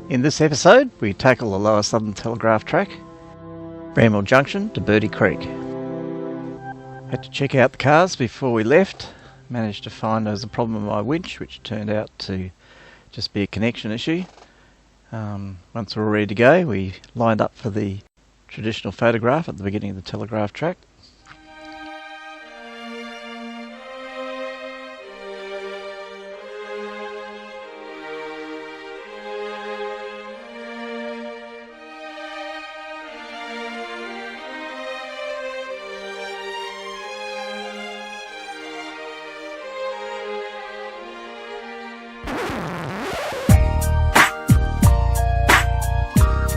In this episode, we tackle the lower Southern Telegraph track, Bramwell Junction to Birdie Creek. Had to check out the cars before we left. Managed to find there was a problem with my winch, which turned out to just be a connection issue. Once we were ready to go, we lined up for the traditional photograph at the beginning of the Telegraph track.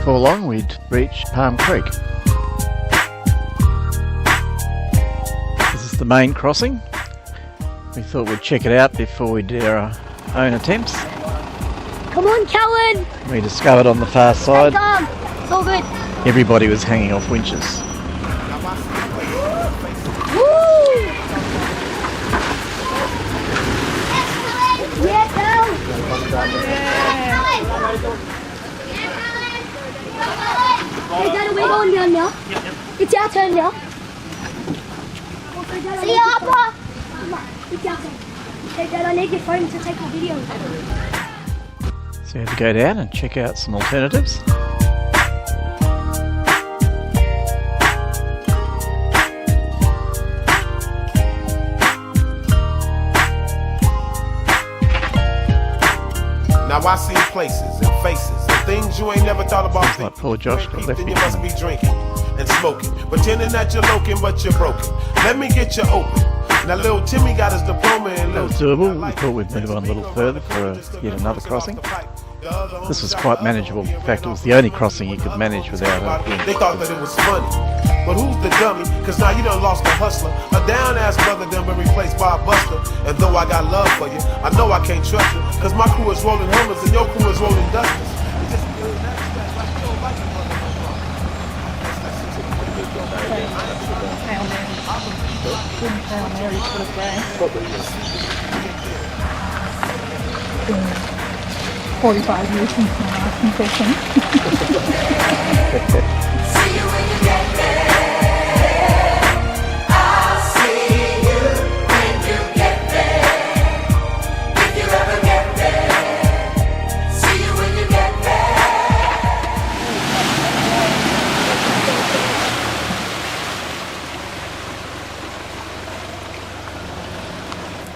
Before long, we'd reach Palm Creek. This is the main crossing. We thought we'd check it out before we did our own attempts. Come on, Callan! We discovered on the far side, it's all good. everybody was hanging off winches. Woo! Yeah, Hey, Dad, we're going down now. It's our turn now. See ya, Papa! It's our turn. Hey, Dad, I need your phone to take a video. So we had to go down and check out some alternatives. Now I see places and faces and things you ain't never thought about. Like poor Josh got left Then you must behind. be drinking and smoking, pretending that you're loking but you're broken. Let me get you open. Now little Timmy got his diploma and That was doable. We thought we'd move on a little further for yet another crossing. This was quite manageable. In fact, it was the only crossing you could manage without a wind. They thought that it was funny. But who's the dummy? Cause now you done lost a hustler. A down ass brother done been replaced by a buster. And though I got love for you, I know I can't trust you. Cause my crew is rolling Hummers and your crew is rolling Dusters. Hail Mary for the flag. 45 years since my last confession. See you when you get there. I'll see you when you get there. If you ever get there. See you when you get there.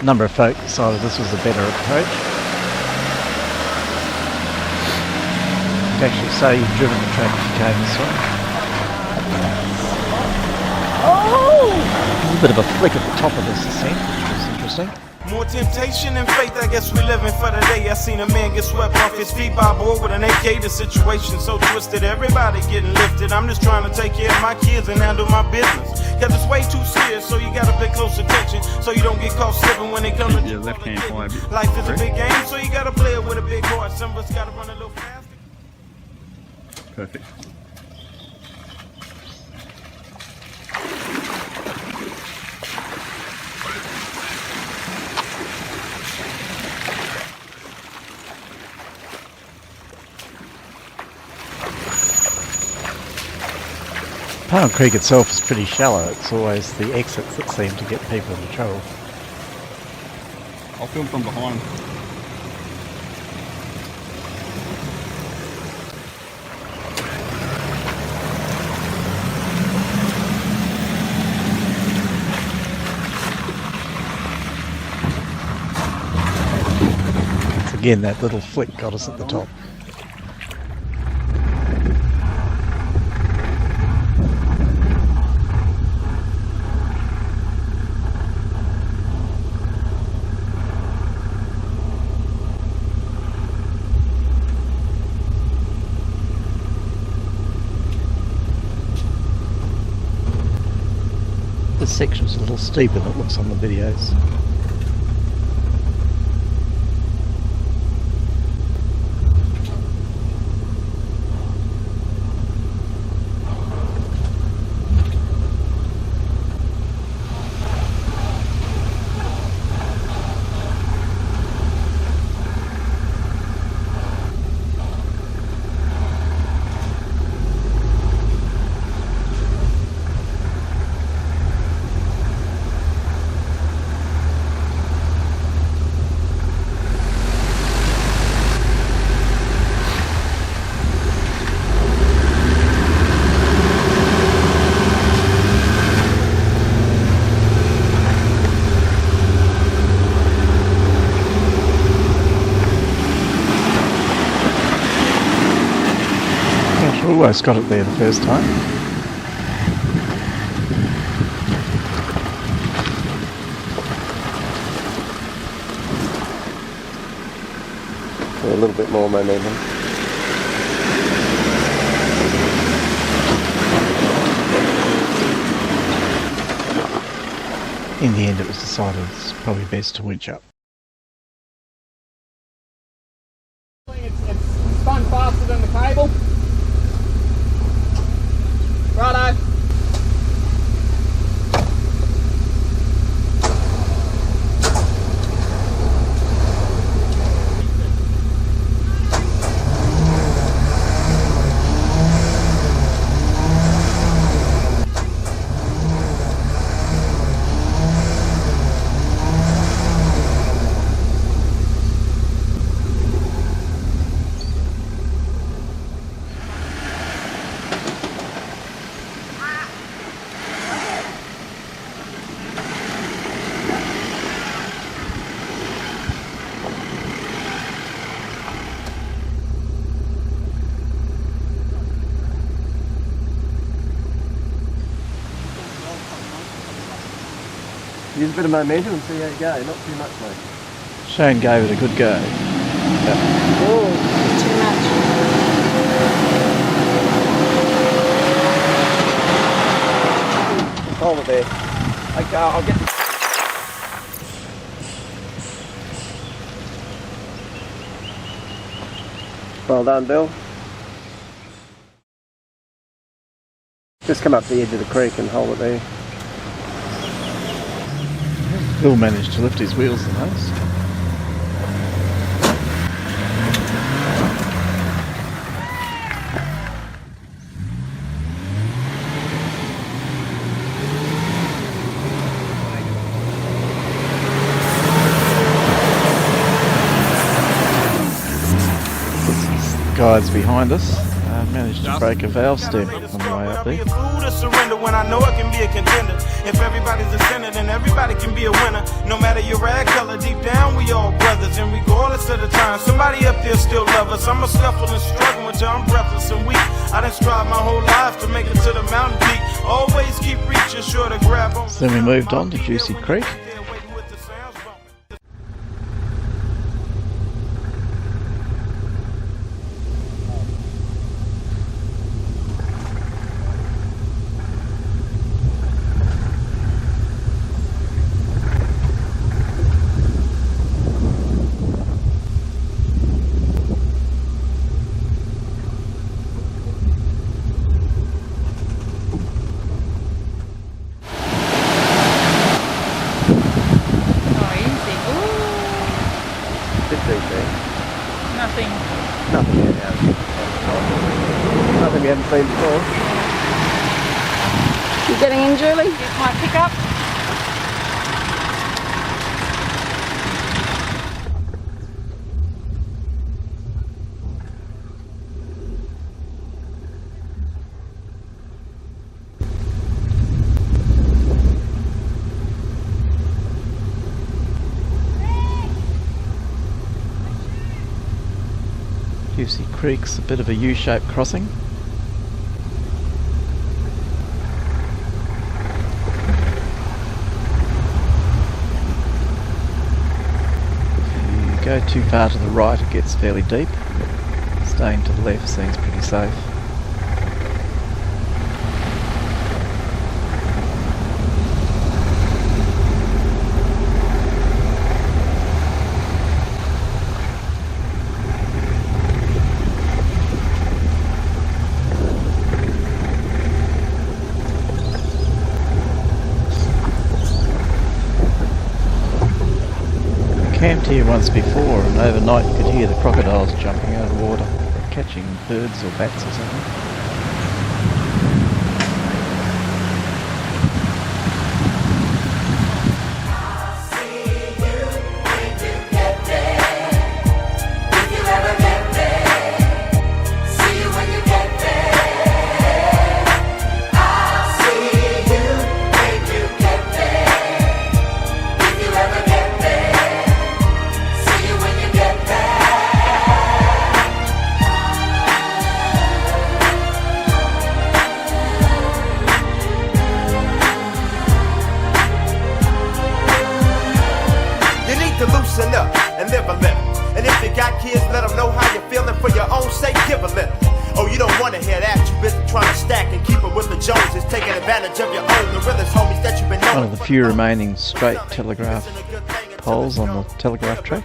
A number of folk decided this was a better approach. You could actually say you've driven the track if you came this way. Oh! There's a bit of a flick at the top of this ascent, which was interesting. More temptation and faith, I guess we living for the day. I seen a man get swept off his feet by a boy with an AK. The situation so twisted, everybody getting lifted. I'm just trying to take care of my kids and handle my business. Cause it's way too serious, so you gotta pay close attention, so you don't get caught slipping when they come to Your left hand fly a bit. Life is a big game, so you gotta play it with a big heart. Some of us gotta run a little faster. Perfect. Palm Creek itself is pretty shallow. It's always the exits that seem to get people into trouble. I'll film from behind. It's again that little flick got us at the top. This section's a little steeper than it looks on the videos. Almost got it there the first time. A little bit more momentum. In the end, it was decided it's probably best to winch up. It's spun faster than the cable. Righto. Use a bit of momentum and see how you go, not too much mate. Shane gave it a good go. Oh, hold it there. Okay, I'll get... Well done, Bill. Just come up the edge of the creek and hold it there. Bill managed to lift his wheels the most. Guys behind us managed to break a valve stem on the way up there. When I know it can be a contender. If everybody's a sinner, then everybody can be a winner. No matter your rag color, deep down we all brothers. And regardless of the time, somebody up there still love us. I'm a scuffle and struggle until I'm breathless and weak. I done strive my whole life to make it to the mountain peak. Always keep reaching, sure to grab on. So then we moved on to Juicy Creek. Nothing. Nothing yet, nothing we haven't seen before. You getting in, Julie? Here's my pickup. Juicy Creek's a bit of a U-shaped crossing. If you go too far to the right, it gets fairly deep. Staying to the left seems pretty safe. Camped here once before, and overnight you could hear the crocodiles jumping out of the water, catching birds or bats or something. few remaining straight telegraph poles on the telegraph track.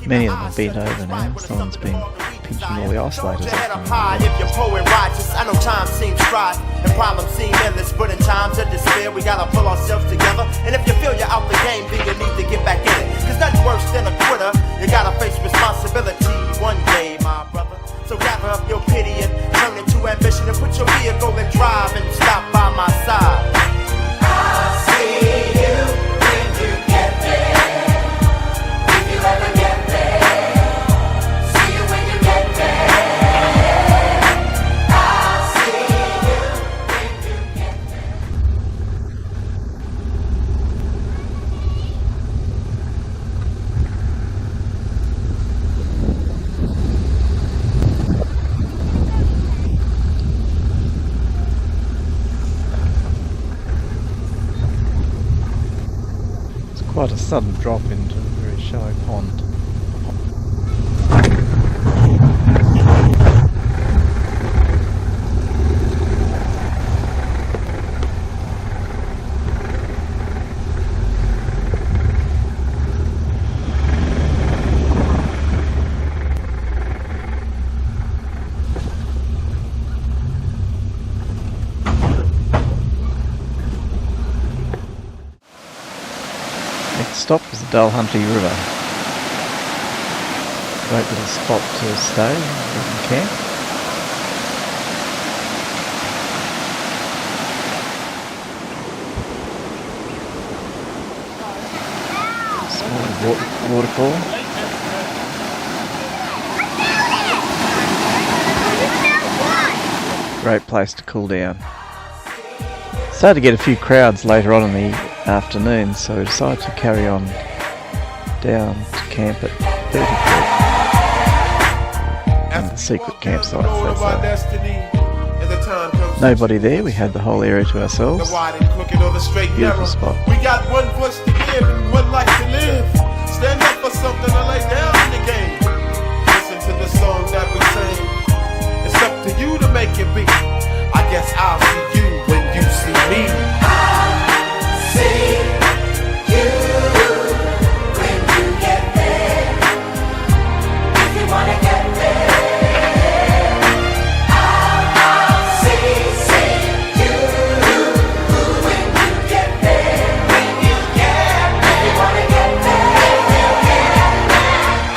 Many of them are bent over now. Someone's been pinching all the isolators off. If you're poor and righteous, I know time seems strife and problems seem endless, but in times of despair we gotta pull ourselves together. And if you feel you're out the game, then you need to get back in it. Cause nothing worse than a quitter. You gotta face responsibility one day, my brother. So gather up your pity and turn it to ambition and put your vehicle in drive and stop by my side. I'll see you when you get there. If you ever get there. See you when you get there. I'll see you when you get there. Quite a sudden drop into a very shallow pond. Next stop is the Dulhunty River. Great little spot to stay and camp. Small waterfall. Great place to cool down. Started to get a few crowds later on in the afternoon, so we decided to carry on down to camp at 30 and the secret campsite. Nobody there, we had the whole area to ourselves. Beautiful spot. We got one voice to give and one life to live. Stand up for something or lay down in the game. Listen to the song that we sing. It's up to you to make it beat. I guess I'll see you when you see me. I'll see you when you get there. If you wanna get there, I'll see you when you get there. When you get there, if you wanna get there,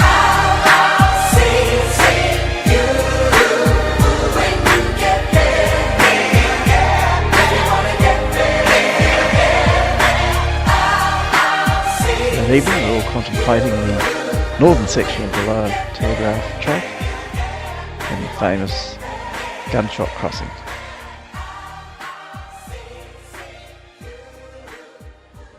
I'll see you when you get there. That evening we were all contemplating the northern section of the lower Telegraph track and the famous gunshot crossings.